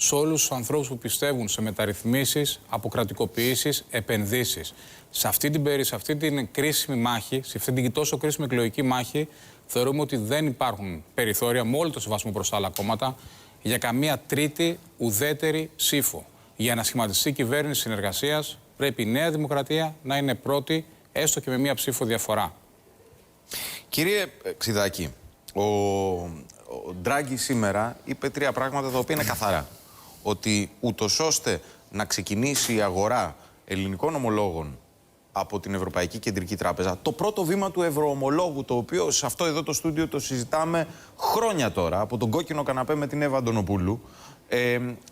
σε όλους τους ανθρώπους που πιστεύουν σε μεταρρυθμίσεις, αποκρατικοποιήσεις, επενδύσεις. Σε αυτή την κρίσιμη μάχη, σε αυτή την τόσο κρίσιμη εκλογική μάχη, θεωρούμε ότι δεν υπάρχουν περιθώρια, με όλο το σεβασμό προς τα άλλα κόμματα, για καμία τρίτη ουδέτερη ψήφο. Για να σχηματιστεί κυβέρνηση συνεργασίας, πρέπει η Νέα Δημοκρατία να είναι πρώτη, έστω και με μία ψήφο διαφορά. Κύριε Ξιδάκη, ο Ντράγκη σήμερα είπε τρία πράγματα τα οποία είναι καθαρά. Ότι ούτως ώστε να ξεκινήσει η αγορά ελληνικών ομολόγων από την Ευρωπαϊκή Κεντρική Τράπεζα, το πρώτο βήμα του ευρωομολόγου, το οποίο σε αυτό εδώ το στούντιο το συζητάμε χρόνια τώρα, από τον κόκκινο καναπέ με την Εύα Αντωνοπούλου,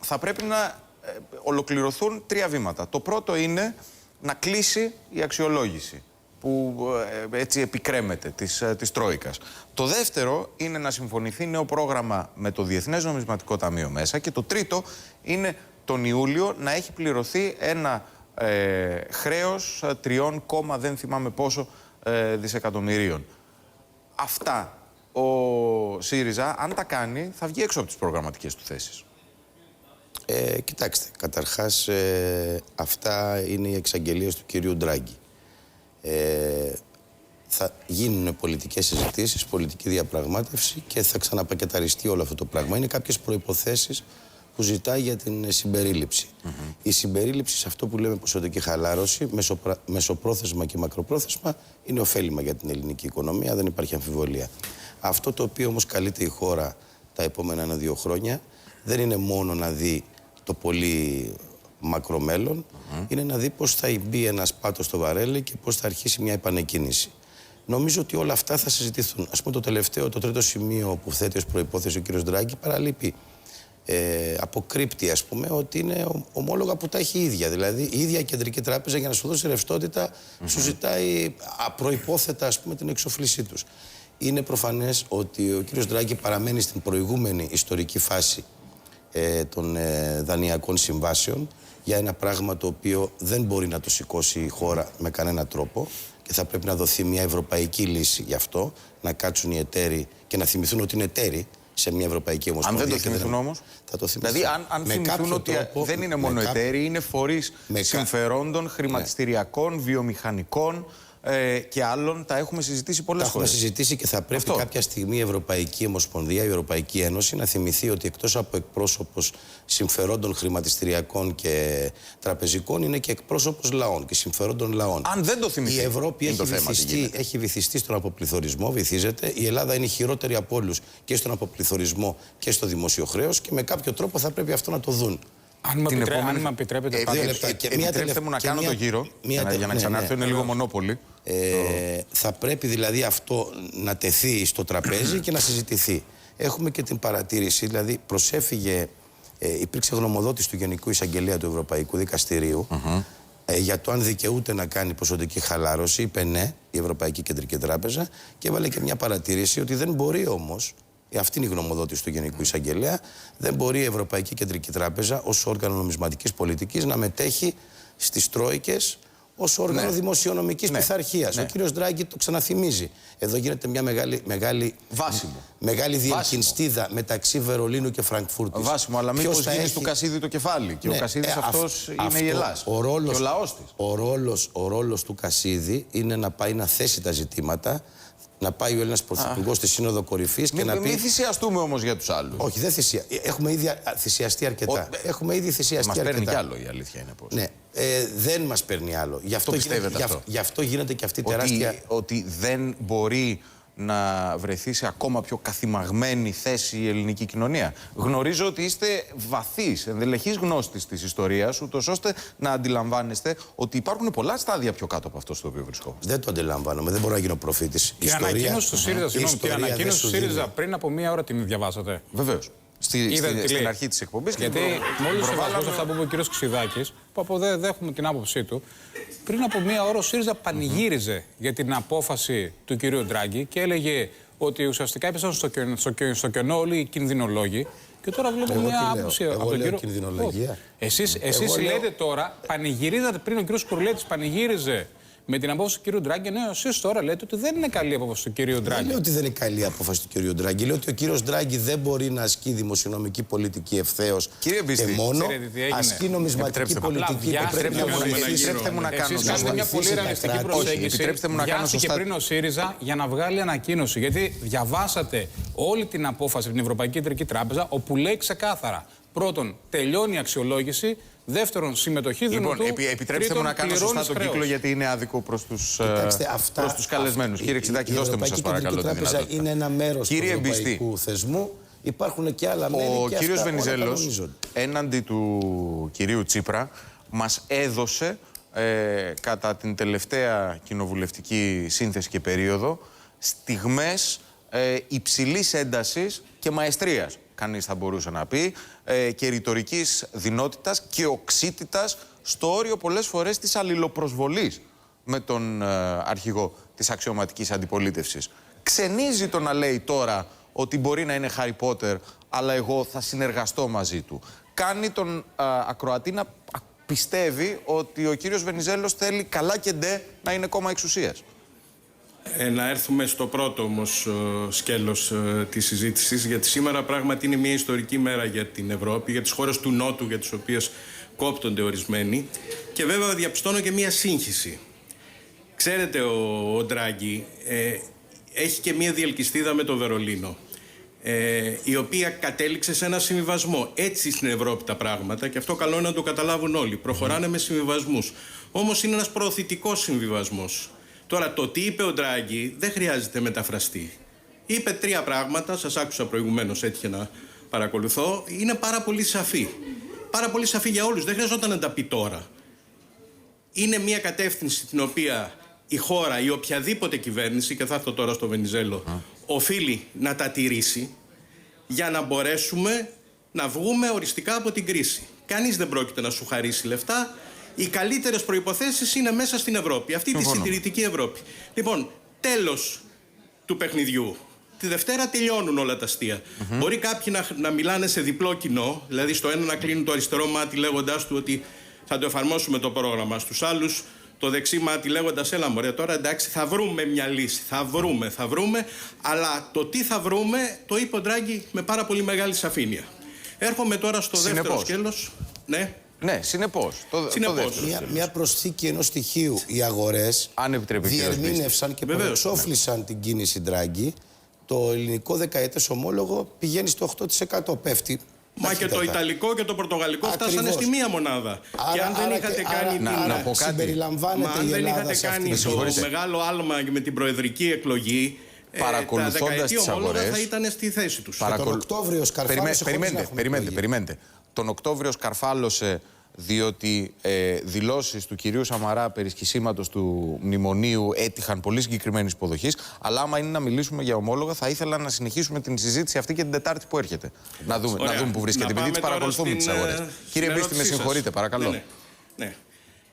θα πρέπει να ολοκληρωθούν τρία βήματα. Το πρώτο είναι να κλείσει η αξιολόγηση που έτσι επικρέμεται της Τρόικας. Το δεύτερο είναι να συμφωνηθεί νέο πρόγραμμα με το Διεθνές Νομισματικό Ταμείο μέσα. Και το τρίτο είναι τον Ιούλιο να έχει πληρωθεί ένα χρέος 3, δεν θυμάμαι πόσο δισεκατομμυρίων. Αυτά ο ΣΥΡΙΖΑ, αν τα κάνει, θα βγει έξω από τις προγραμματικές του θέσεις. Κοιτάξτε, καταρχάς αυτά είναι οι εξαγγελίες του κυρίου Ντράγκη. Θα γίνουν πολιτικές συζητήσεις, πολιτική διαπραγμάτευση και θα ξαναπακεταριστεί όλο αυτό το πράγμα. Είναι κάποιες προϋποθέσεις που ζητάει για την συμπερίληψη. Η συμπερίληψη σε αυτό που λέμε ποσοτική χαλάρωση, μεσοπρόθεσμα και μακροπρόθεσμα, είναι ωφέλιμα για την ελληνική οικονομία, δεν υπάρχει αμφιβολία. Αυτό το οποίο όμως καλείται η χώρα τα επόμενα 1-2 χρόνια δεν είναι μόνο να δει το πολύ μακρομέλλον, είναι να δει πώς θα μπει ένας πάτος στο βαρέλι και πώς θα αρχίσει μια επανεκκίνηση. Νομίζω ότι όλα αυτά θα συζητηθούν. Ας πούμε το τρίτο σημείο που θέτει ως προϋπόθεση ο κ. Ντράγκη παραλείπει. Αποκρύπτει, ας πούμε, ότι είναι ομόλογα που τα έχει η ίδια. Δηλαδή, η ίδια η Κεντρική Τράπεζα για να σου δώσει ρευστότητα σου ζητάει απροϋπόθετα, ας πούμε, την εξοφλήσή τους. Είναι προφανές ότι ο κ. Ντράγκη παραμένει στην προηγούμενη ιστορική φάση των δανειακών συμβάσεων για ένα πράγμα το οποίο δεν μπορεί να το σηκώσει η χώρα με κανένα τρόπο και θα πρέπει να δοθεί μια ευρωπαϊκή λύση γι' αυτό, να κάτσουν οι εταίροι και να θυμηθούν ότι είναι εταίροι σε μια Ευρωπαϊκή Ομοσπονδία. Αν δεν το θυμηθούν όμως, θα το θυμηθούν. Δηλαδή αν θυμηθούν ότι δεν είναι μόνο εταίροι, είναι φορείς συμφερόντων, χρηματιστηριακών, βιομηχανικών και άλλων, τα έχουμε συζητήσει πολλές φορές. Τα έχουμε συζητήσει και θα πρέπει κάποια στιγμή η Ευρωπαϊκή Ομοσπονδία, η Ευρωπαϊκή Ένωση να θυμηθεί ότι εκτός από εκπρόσωπος συμφερόντων χρηματιστηριακών και τραπεζικών είναι και εκπρόσωπος λαών και συμφερόντων λαών. Αν δεν το θυμηθεί. Η Ευρώπη έχει βυθιστεί στον αποπληθωρισμό, βυθίζεται. Η Ελλάδα είναι η χειρότερη από όλους και στον αποπληθωρισμό και στο δημόσιο χρέος και με κάποιο τρόπο θα πρέπει αυτό να το δουν. Αν με επιτρέπετε, επιτρέψτε μου να κάνω το γύρο για να ξανάρθω, είναι λίγο μονόπολη. Θα πρέπει δηλαδή αυτό να τεθεί στο τραπέζι και να συζητηθεί. Έχουμε και την παρατήρηση, δηλαδή υπήρξε γνωμοδότηση του Γενικού Εισαγγελέα του Ευρωπαϊκού Δικαστηρίου για το αν δικαιούται να κάνει ποσοτική χαλάρωση. Είπε ναι η Ευρωπαϊκή Κεντρική Τράπεζα και έβαλε και μια παρατήρηση ότι δεν μπορεί όμως. Αυτή είναι η γνωμοδότηση του Γενικού Εισαγγελέα. Δεν μπορεί η Ευρωπαϊκή Κεντρική Τράπεζα ως όργανο νομισματικής πολιτικής να μετέχει στις τρόικες ως όργανο δημοσιονομικής πειθαρχίας. Ο κύριος Ντράγκη το ξαναθυμίζει. Εδώ γίνεται μια μεγάλη διελκυνστίδα μεταξύ Βερολίνου και Φραγκφούρτης. Βάσιμο, αλλά μήπως γίνει του Κασίδη το κεφάλι. Και ο Κασίδης αυτός είναι η Ελλάς. Και ο λαός της. Ο ρόλος του Κασίδη είναι να πάει να θέσει τα ζητήματα, να πάει ο Έλληνας Πρωθυπουργός στη Σύνοδο Κορυφής και να πει. Μην θυσιαστούμε όμως για τους άλλους. Όχι, δεν έχουμε ήδη θυσιαστεί αρκετά. Μας παίρνει κι άλλο, η αλήθεια είναι πως. Ναι, δεν μας παίρνει άλλο. Γι' αυτό γίνεται και αυτή η τεράστια. Ότι δεν μπορεί να βρεθεί σε ακόμα πιο καθημαγμένη θέση η ελληνική κοινωνία. Γνωρίζω ότι είστε βαθύς, ενδελεχής γνώστης της ιστορίας, ούτως ώστε να αντιλαμβάνεστε ότι υπάρχουν πολλά στάδια πιο κάτω από αυτό στο οποίο βρισκόμαστε. Δεν το αντιλαμβάνομαι, δεν μπορώ να γίνω προφήτης. Και ανακοίνωση του ΣΥΡΙΖΑ, ΣΥΡΙΖΑ πριν από μία ώρα την διαβάσατε. Βεβαίως. Στην αρχή της εκπομπής. Γιατί μόλις σεβαστός αυτά που είπε ο κ. Ξιδάκης, που από δεν δέχομαι την άποψή του, πριν από μία ώρα ο ΣΥΡΙΖΑ πανηγύριζε για την απόφαση του κ. Ντράγκη και έλεγε ότι ουσιαστικά έπεσαν στο κενό όλοι οι κινδυνολόγοι. Και τώρα βλέπω μια άποψη από τον κύριο. Κινδυνολογία. Εσείς λέτε τώρα, πανηγυρίζατε πριν ο κ. Κουρλέτης πανηγύριζε Με την απόφαση του κ. Ντράγκη, ναι, εσείς τώρα λέτε ότι δεν είναι καλή η απόφαση του κ. Ντράγκη. Δεν λέω ότι δεν είναι καλή η απόφαση του κ. Ντράγκη. Λέω ότι ο κ. Ντράγκη δεν μπορεί να ασκεί δημοσιονομική πολιτική ευθέως και μόνο. Ασκεί νομισματική πολιτική που πρέπει να βοηθήσει. Επιτρέψτε μου να κάνω Εσείς κάνετε μια πολύ ρεαλιστική προσέγγιση. Βιάστηκε και πριν ο ΣΥΡΙΖΑ για να βγάλει ανακοίνωση. Γιατί διαβάσατε όλη την απόφαση από την Ευρωπαϊκή Κεντρική Τράπεζα, όπου λέει ξεκάθαρα: πρώτον, τελειώνει η αξιολόγηση. Δεύτερον, συμμετοχή δυνατού. Λοιπόν, επιτρέψτε μου να κάνω σωστά τον κύκλο, γιατί είναι άδικο προς τους καλεσμένους. Κύριε Ξιδάκη, δώστε μου σας παρακαλώ την δυνατότητα. Είναι ένα μέρος του ευρωπαϊκού θεσμού. Υπάρχουν και άλλα μέρη. Ο κύριος Βενιζέλος, έναντι του κυρίου Τσίπρα, μας έδωσε κατά την τελευταία κοινοβουλευτική σύνθεση και περίοδο στιγμές υψηλής έντασης και μαεστρίας, κανείς θα μπορούσε να πει, και ρητορικής δεινότητας και οξύτητας, στο όριο πολλές φορές της αλληλοπροσβολής με τον αρχηγό της αξιωματικής αντιπολίτευσης. Ξενίζει το να λέει τώρα ότι μπορεί να είναι Χάρι Πότερ, αλλά εγώ θα συνεργαστώ μαζί του. Κάνει τον ακροατή να πιστεύει ότι ο κύριος Βενιζέλος θέλει καλά και ντε να είναι κόμμα εξουσίας. Να έρθουμε στο πρώτο όμως σκέλος της συζήτησης, γιατί σήμερα πράγματι είναι μια ιστορική μέρα για την Ευρώπη, για τις χώρες του Νότου για τις οποίες κόπτονται ορισμένοι, και βέβαια διαπιστώνω και μια σύγχυση. Ξέρετε, ο Ντράγκη έχει και μια διελκυστίδα με το Βερολίνο, η οποία κατέληξε σε ένα συμβιβασμό. Έτσι στην Ευρώπη τα πράγματα, και αυτό καλό είναι να το καταλάβουν όλοι. Προχωράνε με συμβιβασμούς. Όμως είναι ένας προωθητικός συμβιβασμός. Τώρα, το τι είπε ο Ντράγκη δεν χρειάζεται μεταφραστεί. Είπε 3 πράγματα, σας άκουσα προηγουμένως, έτυχε να παρακολουθώ. Είναι πάρα πολύ σαφή. Πάρα πολύ σαφή για όλους, δεν χρειαζόταν να τα πει τώρα. Είναι μια κατεύθυνση την οποία η χώρα ή οποιαδήποτε κυβέρνηση, και θα έρθω τώρα στο Βενιζέλο, οφείλει να τα τηρήσει για να μπορέσουμε να βγούμε οριστικά από την κρίση. Κανείς δεν πρόκειται να σου χαρίσει λεφτά. Οι καλύτερες προϋποθέσεις είναι μέσα στην Ευρώπη, αυτή τη συντηρητική Ευρώπη. Λοιπόν, τέλος του παιχνιδιού. Τη Δευτέρα τελειώνουν όλα τα αστεία. Μπορεί κάποιοι να μιλάνε σε διπλό κοινό, δηλαδή στο ένα να κλείνουν το αριστερό μάτι λέγοντάς του ότι θα το εφαρμόσουμε το πρόγραμμα, στους άλλους το δεξί μάτι λέγοντας έλα μωρέ, τώρα εντάξει θα βρούμε μια λύση, θα βρούμε, αλλά το τι θα βρούμε το είπε ο Ντράγκη με πάρα πολύ μεγάλη σαφήνεια. Έρχομαι τώρα στο δεύτερο σκέλος. Ναι. Ναι, συνεπώς. Μια προσθήκη ενός στοιχείου. Οι αγορές διερμήνευσαν και προεξόφλησαν την κίνηση Ντράγκη. Το ελληνικό δεκαετές ομόλογο πηγαίνει στο 8%. Πέφτει. Μα και το Ιταλικό και το Πορτογαλικό φτάσανε στη μία μονάδα. Και αν δεν είχατε κάνει το μεγάλο άλμα με την προεδρική εκλογή, τα δεκαετή ομόλογα θα ήταν στη θέση τους. Τον Οκτώβριο σκαρφάλωσε. Περιμένετε. Τον Οκτώβριο σκαρφάλωσε διότι δηλώσεις του κυρίου Σαμαρά περί σκισίματος του μνημονίου έτυχαν πολύ συγκεκριμένης υποδοχής. Αλλά άμα είναι να μιλήσουμε για ομόλογα, θα ήθελα να συνεχίσουμε την συζήτηση αυτή και την Τετάρτη που έρχεται. Να δούμε που βρίσκεται. Επειδή τις παρακολουθούμε τις αγορές. Κύριε Μπίστη, με συγχωρείτε, παρακαλώ. Ναι.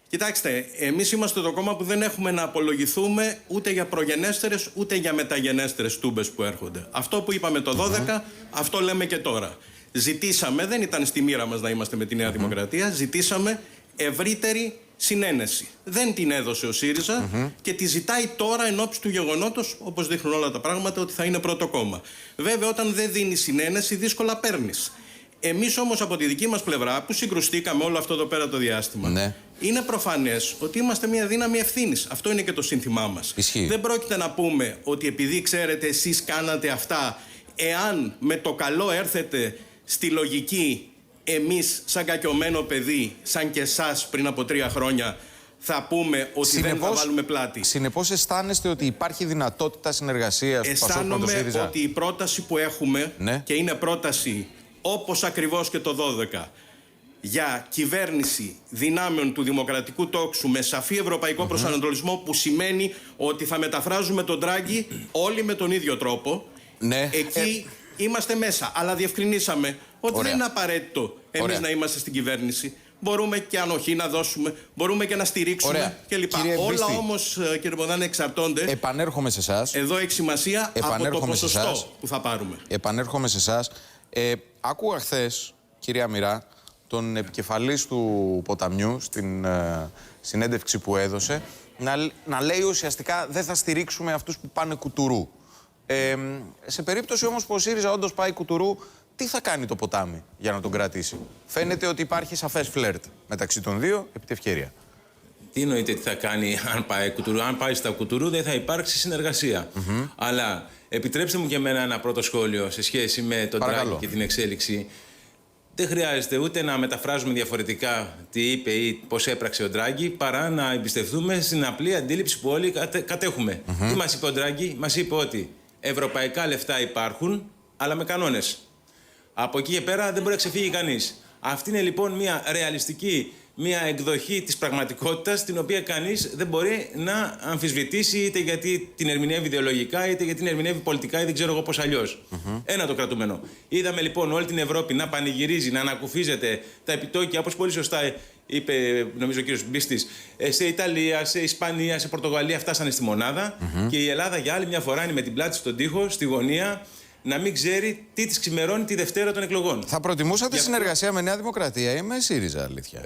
Κοιτάξτε, εμείς είμαστε το κόμμα που δεν έχουμε να απολογηθούμε ούτε για προγενέστερες ούτε για μεταγενέστερες τούμπες που έρχονται. Αυτό που είπαμε το 12, αυτό λέμε και τώρα. Ζητήσαμε, δεν ήταν στη μοίρα μας να είμαστε με τη Νέα Δημοκρατία, ζητήσαμε ευρύτερη συνένεση. Δεν την έδωσε ο ΣΥΡΙΖΑ και τη ζητάει τώρα εν ώψη του γεγονότος, όπως δείχνουν όλα τα πράγματα, ότι θα είναι πρώτο κόμμα. Βέβαια, όταν δεν δίνει συνένεση, δύσκολα παίρνεις. Εμείς όμως από τη δική μας πλευρά, που συγκρουστήκαμε όλο αυτό εδώ πέρα το διάστημα, είναι προφανές ότι είμαστε μια δύναμη ευθύνης. Αυτό είναι και το σύνθημά μας. Δεν πρόκειται να πούμε ότι επειδή ξέρετε εσείς κάνατε αυτά, εάν με το καλό έρθετε στη λογική, εμείς σαν κακιωμένο παιδί, σαν και εσάς πριν από 3 χρόνια, θα πούμε ότι δεν θα βάλουμε πλάτη. Συνεπώς αισθάνεστε ότι υπάρχει δυνατότητα συνεργασίας του ΠΑΣΟΚ με το ΣΥΡΙΖΑ? Αισθάνομαι ότι η πρόταση που έχουμε, και είναι πρόταση όπως ακριβώς και το 12, για κυβέρνηση δυνάμεων του δημοκρατικού τόξου με σαφή ευρωπαϊκό προσανατολισμό, που σημαίνει ότι θα μεταφράζουμε τον Ντράγκη όλοι με τον ίδιο τρόπο, εκεί είμαστε μέσα. Αλλά διευκρινίσαμε ότι δεν είναι απαραίτητο εμείς να είμαστε στην κυβέρνηση. Μπορούμε και ανοχή να δώσουμε, μπορούμε και να στηρίξουμε κλπ. Όλα όμως, κύριε Μπογδάνη, εξαρτώνται. Επανέρχομαι σε εσάς. Εδώ έχει σημασία από το ποσοστό που θα πάρουμε. Επανέρχομαι σε εσάς. Άκουγα χθες, κυρία Μοιρά, τον επικεφαλής του Ποταμιού στην συνέντευξη που έδωσε, να λέει ουσιαστικά δεν θα στηρίξουμε αυτούς που πάνε κουτουρού. Σε περίπτωση όμως που ο ΣΥΡΙΖΑ όντως πάει κουτουρού, τι θα κάνει το ποτάμι για να τον κρατήσει? Φαίνεται ότι υπάρχει σαφές φλερτ μεταξύ των δύο, επί τη ευκαιρία. Τι εννοείται τι θα κάνει αν πάει κουτουρού? Αν πάει στα κουτουρού δεν θα υπάρξει συνεργασία. Αλλά επιτρέψτε μου και εμένα ένα πρώτο σχόλιο σε σχέση με τον Ντράγκη και την εξέλιξη. Δεν χρειάζεται ούτε να μεταφράζουμε διαφορετικά τι είπε ή πώς έπραξε ο Ντράγκη, παρά να εμπιστευτούμε στην απλή αντίληψη που όλοι κατέχουμε. Τι μας είπε ο Ντράγκη? Μας είπε ότι ευρωπαϊκά λεφτά υπάρχουν, αλλά με κανόνες. Από εκεί και πέρα δεν μπορεί να ξεφύγει κανείς. Αυτή είναι λοιπόν μια ρεαλιστική, μια εκδοχή της πραγματικότητας, την οποία κανείς δεν μπορεί να αμφισβητήσει, είτε γιατί την ερμηνεύει ιδεολογικά, είτε γιατί την ερμηνεύει πολιτικά ή δεν ξέρω εγώ πώς αλλιώς. Ένα το κρατούμενο. Είδαμε λοιπόν όλη την Ευρώπη να πανηγυρίζει, να ανακουφίζεται τα επιτόκια, όπως πολύ σωστά είπε νομίζω ο κύριος Μπίστης, σε Ιταλία, σε Ισπανία, σε Πορτογαλία φτάσανε στη μονάδα και η Ελλάδα για άλλη μια φορά είναι με την πλάτη στον τοίχο, στη γωνία, να μην ξέρει τι της ξημερώνει τη Δευτέρα των εκλογών. Θα προτιμούσατε συνεργασία με Νέα Δημοκρατία ή με ΣΥΡΙΖΑ, αλήθεια?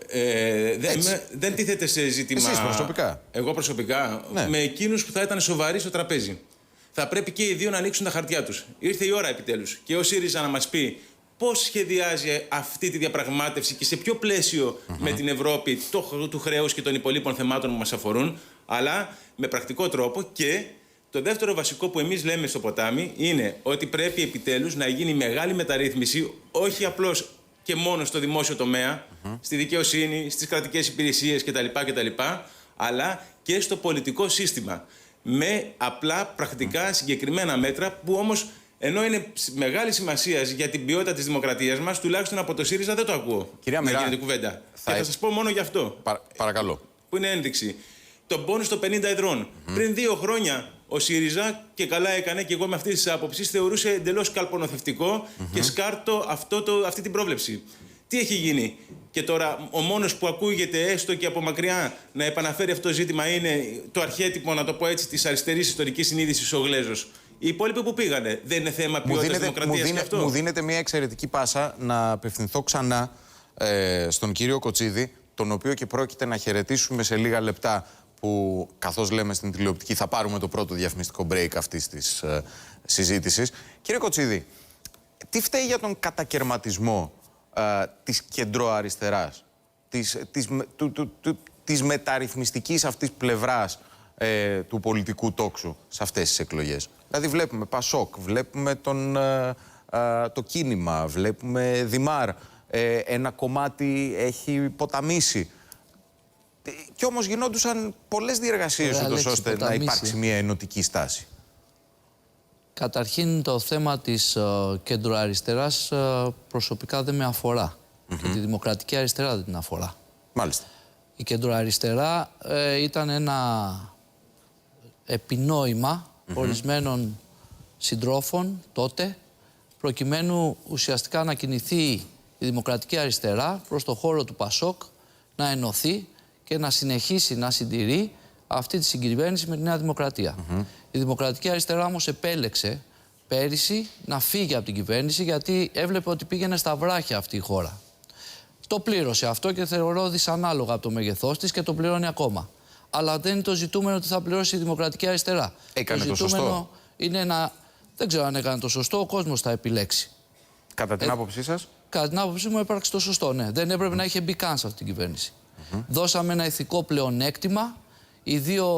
Δεν τίθεται σε ζήτημα. Εσείς προσωπικά? Εγώ προσωπικά, ναι. Με εκείνους που θα ήταν σοβαροί στο τραπέζι. Θα πρέπει και οι δύο να ανοίξουν τα χαρτιά τους. Ήρθε η ώρα επιτέλους. Και ο ΣΥΡΙΖΑ να μας πει πώς σχεδιάζει αυτή τη διαπραγμάτευση και σε ποιο πλαίσιο με την Ευρώπη του χρέους και των υπολείπων θεμάτων που μας αφορούν, αλλά με πρακτικό τρόπο. Και το δεύτερο βασικό που εμείς λέμε στο ποτάμι είναι ότι πρέπει επιτέλους να γίνει μεγάλη μεταρρύθμιση, όχι απλώς και μόνο στο δημόσιο τομέα, στη δικαιοσύνη, στις κρατικές υπηρεσίες κτλ., αλλά και στο πολιτικό σύστημα. Με απλά, πρακτικά, συγκεκριμένα μέτρα που όμως, ενώ είναι μεγάλη σημασία για την ποιότητα της δημοκρατίας μας, τουλάχιστον από το ΣΥΡΙΖΑ δεν το ακούω. Κυρία Μερά, να γίνεται κουβέντα. Και θα σας πω μόνο γι' αυτό. Παρακαλώ. Που είναι ένδειξη. Το μπόνους των 50 εδρών. Πριν 2 χρόνια ο ΣΥΡΙΖΑ, και καλά έκανε, και εγώ με αυτή τη άποψη, θεωρούσε εντελώς καλπονοθευτικό και σκάρτο αυτή την πρόβλεψη. Τι έχει γίνει? Και τώρα ο μόνος που ακούγεται έστω και από μακριά να επαναφέρει αυτό το ζήτημα είναι το αρχέτυπο, να το πω έτσι, της αριστερής ιστορικής συνείδησης, ο Γλέζος. Οι υπόλοιποι που πήγανε, δεν είναι θέμα ποιότητας δημοκρατίας και αυτό? Μου δίνεται μια εξαιρετική πάσα να απευθυνθώ ξανά στον κύριο Κοτσίδη, τον οποίο και πρόκειται να χαιρετήσουμε σε λίγα λεπτά, που καθώς λέμε στην τηλεοπτική θα πάρουμε το πρώτο διαφημιστικό break αυτής της συζήτησης. Κύριε Κοτσίδη, τι φταίει για τον κατακερματισμό της κεντροαριστεράς, της μεταρρυθμιστικής αυτής πλευράς του πολιτικού τόξου σε αυτές τις εκλογές? Δηλαδή βλέπουμε Πασόκ, βλέπουμε το κίνημα, βλέπουμε Δημάρ, ένα κομμάτι έχει ποταμήσει. Κι όμως γινόντουσαν πολλές διεργασίες ούτως ώστε να υπάρξει μια ενωτική στάση. Καταρχήν το θέμα της κεντροαριστεράς προσωπικά δεν με αφορά. Και τη δημοκρατική αριστερά δεν την αφορά. Μάλιστα. Η κεντροαριστερά ήταν ένα επινόημα ορισμένων συντρόφων τότε, προκειμένου ουσιαστικά να κινηθεί η δημοκρατική αριστερά προς το χώρο του Πασόκ, να ενωθεί και να συνεχίσει να συντηρεί αυτή τη συγκυβέρνηση με τη Νέα Δημοκρατία. Η Δημοκρατική Αριστερά όμως επέλεξε πέρυσι να φύγει από την κυβέρνηση, γιατί έβλεπε ότι πήγαινε στα βράχια αυτή η χώρα. Το πλήρωσε αυτό και θεωρώ δυσανάλογα από το μέγεθός της και το πληρώνει ακόμα. Αλλά δεν είναι το ζητούμενο ότι θα πληρώσει η Δημοκρατική Αριστερά. Έκανε το ζητούμενο σωστό? Είναι να... Δεν ξέρω αν έκανε το σωστό, ο κόσμος θα επιλέξει. Κατά την άποψή σας? Κατά την άποψή μου έπραξε το σωστό, ναι. Δεν έπρεπε να είχε μπει καν σε αυτή την κυβέρνηση. Δώσαμε ένα ηθικό πλεονέκτημα. Οι δύο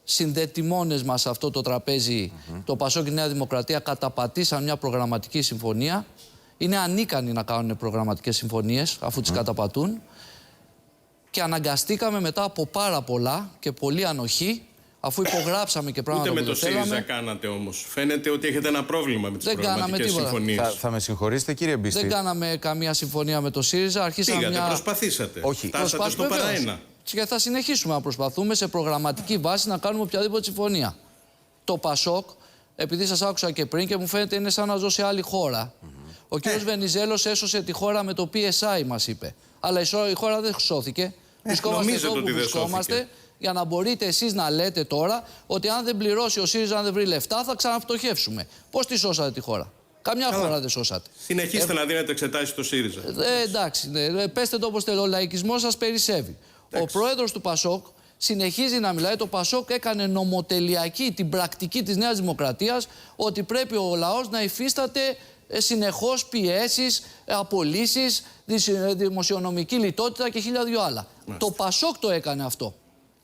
συνδετημόνες μας σε αυτό το τραπέζι, το Πασόκ και η Νέα Δημοκρατία, καταπατήσαν μια προγραμματική συμφωνία. Είναι ανίκανοι να κάνουν προγραμματικές συμφωνίες αφού τις καταπατούν. Και αναγκαστήκαμε μετά από πάρα πολλά και πολλή ανοχή, αφού υπογράψαμε και πράγματα που δεν θέλαμε. Ούτε με το ΣΥΡΙΖΑ κάνατε όμως. Φαίνεται ότι έχετε ένα πρόβλημα με τις προγραμματικές συμφωνίες. Θα με συγχωρήσετε, κύριε Μπίστη. Δεν κάναμε καμία συμφωνία με το ΣΥΡΙΖΑ. Προσπαθήσατε. Όχι. Φτάσατε στο παραένα. Και θα συνεχίσουμε να προσπαθούμε σε προγραμματική βάση να κάνουμε οποιαδήποτε συμφωνία. Το Πασόκ, επειδή σας άκουσα και πριν και μου φαίνεται είναι σαν να ζω σε άλλη χώρα. Ο κ. Βενιζέλος έσωσε τη χώρα με το PSI, μας είπε. Αλλά η χώρα δεν σώθηκε. Βρισκόμαστε εδώ που βρισκόμαστε, για να μπορείτε εσείς να λέτε τώρα ότι αν δεν πληρώσει ο ΣΥΡΙΖΑ, αν δεν βρει λεφτά, θα ξαναφτωχεύσουμε. Πώς τη σώσατε τη χώρα? Καμιά χώρα δεν σώσατε. Συνεχίστε να δίνετε εξετάσεις στο ΣΥΡΙΖΑ. Εντάξει, πέστε το όπως θέλετε. Ο λαϊκισμός σας περισσεύει. Ο πρόεδρος του ΠΑΣΟΚ συνεχίζει να μιλάει. Το ΠΑΣΟΚ έκανε νομοτελειακή την πρακτική της Νέας Δημοκρατίας ότι πρέπει ο λαός να υφίσταται συνεχώς πιέσεις, απολύσεις, δημοσιονομική λιτότητα και 1002 άλλα. Το ΠΑΣΟΚ το έκανε αυτό.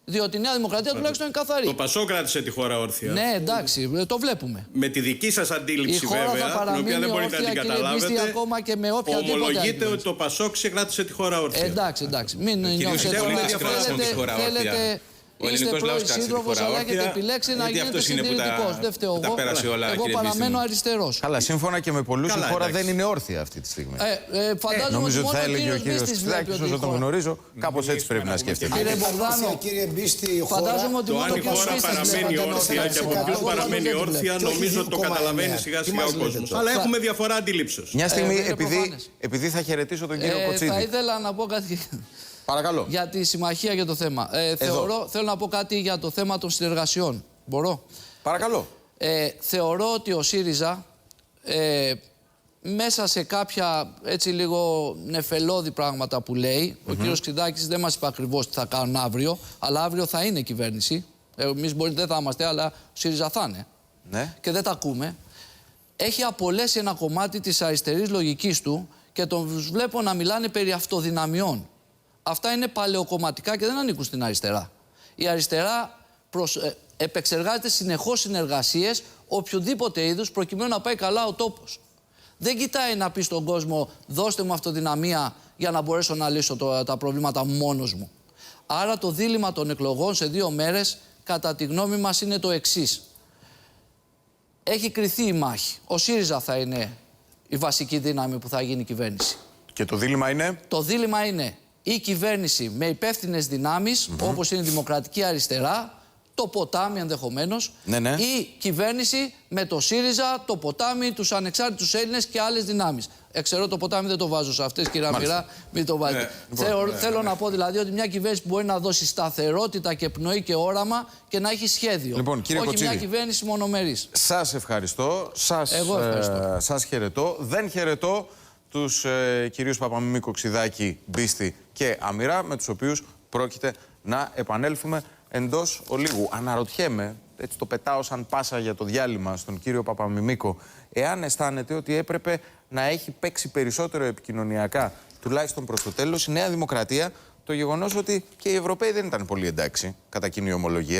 Διότι η Νέα Δημοκρατία τουλάχιστον είναι καθαρή. Το ΠΑΣΟΚ κράτησε τη χώρα όρθια. Ναι, εντάξει, το βλέπουμε. Με τη δική σας αντίληψη, Η χώρα βέβαια, θα την οποία δεν μπορείτε να όρθια, την κύριε Μπίστη, καταλάβετε, ακόμα και με οποιαδήποτε ομολογείτε άλλη ότι το ΠΑΣΟΚ κράτησε τη χώρα όρθια. Εντάξει. Μην νιώσετε Σιδέρου, τώρα. είναι διαφορά τη χώρα όρθια. Ο ελληνικός λαός κράτησε τη χώρα αλλά έχετε όρθια. επιλέξει να Γιατί γίνετε αυτός είναι που συντηρητικός. Δεν φταίω τα εγώ. πέρασε όλα, Εγώ κύριε παραμένω Μπίστη. αριστερός. Καλά, σύμφωνα και με πολλούς η Καλά, χώρα εντάξει. δεν είναι όρθια αυτή τη στιγμή. Φαντάζομαι Νομίζω ότι ότι θα μόνο ο έλεγε ο κύριος κύριος Μπίστης βλέπει Ξηδάκης, ότι η όσο τον χώρα... γνωρίζω, κάπως έτσι πρέπει να σκέφτεται. Κύριε Μπογδάνο, Κύριε Μπίστη, η χώρα... φαντάζομαι ότι Το μόνο αν ο η κύριος χώρα Μπίστης παραμένει βλέπει. όρθια και από ποιους παραμένει όρθια, νομίζω το καταλαβαίνει σιγά σιγά ο κόσμος. Αλλά έχουμε διαφορά αντιλήψεως. Μια στιγμή, είναι προφανές. επειδή θα χαιρετήσω τον κύριο Κοτσίδη. Θα ήθελα να πω κάτι Παρακαλώ. για τη συμμαχία για το θέμα. Θέλω να πω κάτι για το θέμα των συνεργασιών. Μπορώ. Παρακαλώ. Θεωρώ ότι ο ΣΥΡΙΖΑ μέσα σε κάποια έτσι λίγο νεφελώδη πράγματα που λέει, ο κύριος Ξηδάκης δεν μας είπε ακριβώς τι θα κάνουν αύριο, αλλά αύριο θα είναι κυβέρνηση. Εμείς δεν θα είμαστε, αλλά ο ΣΥΡΙΖΑ θα είναι. Ναι. Και δεν τα ακούμε. Έχει απολέσει ένα κομμάτι της αριστερής λογικής του και τον βλέπω να μιλάνε περί αυτοδυναμιών. Αυτά είναι παλαιοκομματικά και δεν ανήκουν στην αριστερά. Η αριστερά επεξεργάζεται συνεχώς συνεργασίες οποιοδήποτε είδους προκειμένου να πάει καλά ο τόπος. Δεν κοιτάει να πει στον κόσμο δώστε μου αυτοδυναμία για να μπορέσω να λύσω τα προβλήματα μόνος μου. Άρα το δίλημμα των εκλογών σε 2 μέρες κατά τη γνώμη μας είναι το εξής. Έχει κριθεί η μάχη. Ο ΣΥΡΙΖΑ θα είναι η βασική δύναμη που θα γίνει κυβέρνηση. Και το δίλημμα είναι. Το δίλημμα είναι η κυβέρνηση με υπεύθυνες δυνάμεις, όπως είναι η Δημοκρατική Αριστερά, το ποτάμι ενδεχομένως, Ναι. ή κυβέρνηση με το ΣΥΡΙΖΑ, το ποτάμι, τους ανεξάρτητους Έλληνες και άλλες δυνάμεις. Εξαιρώ το ποτάμι, δεν το βάζω σε αυτές, κύριε Αμυρά, μην το βάζετε. Θέλω να πω δηλαδή ότι μια κυβέρνηση που μπορεί να δώσει σταθερότητα και πνοή και όραμα και να έχει σχέδιο. Λοιπόν, κύριε όχι Κοτσίδη, μια κυβέρνηση μονομερής. Σας ευχαριστώ. Εγώ ευχαριστώ. Σας χαιρετώ. Δεν χαιρετώ τους κυρίους Παπαμιμίκο, Ξηδάκη, Μπίστη και Αμυρά, με τους οποίους πρόκειται να επανέλθουμε εντός ολίγου. Αναρωτιέμαι, έτσι το πετάω σαν πάσα για το διάλειμμα στον κύριο Παπαμιμίκο, εάν αισθάνεται ότι έπρεπε να έχει παίξει περισσότερο επικοινωνιακά, τουλάχιστον προς το τέλος, η Νέα Δημοκρατία, το γεγονός ότι και οι Ευρωπαίοι δεν ήταν πολύ εντάξει, κατά κοινή ομολογία.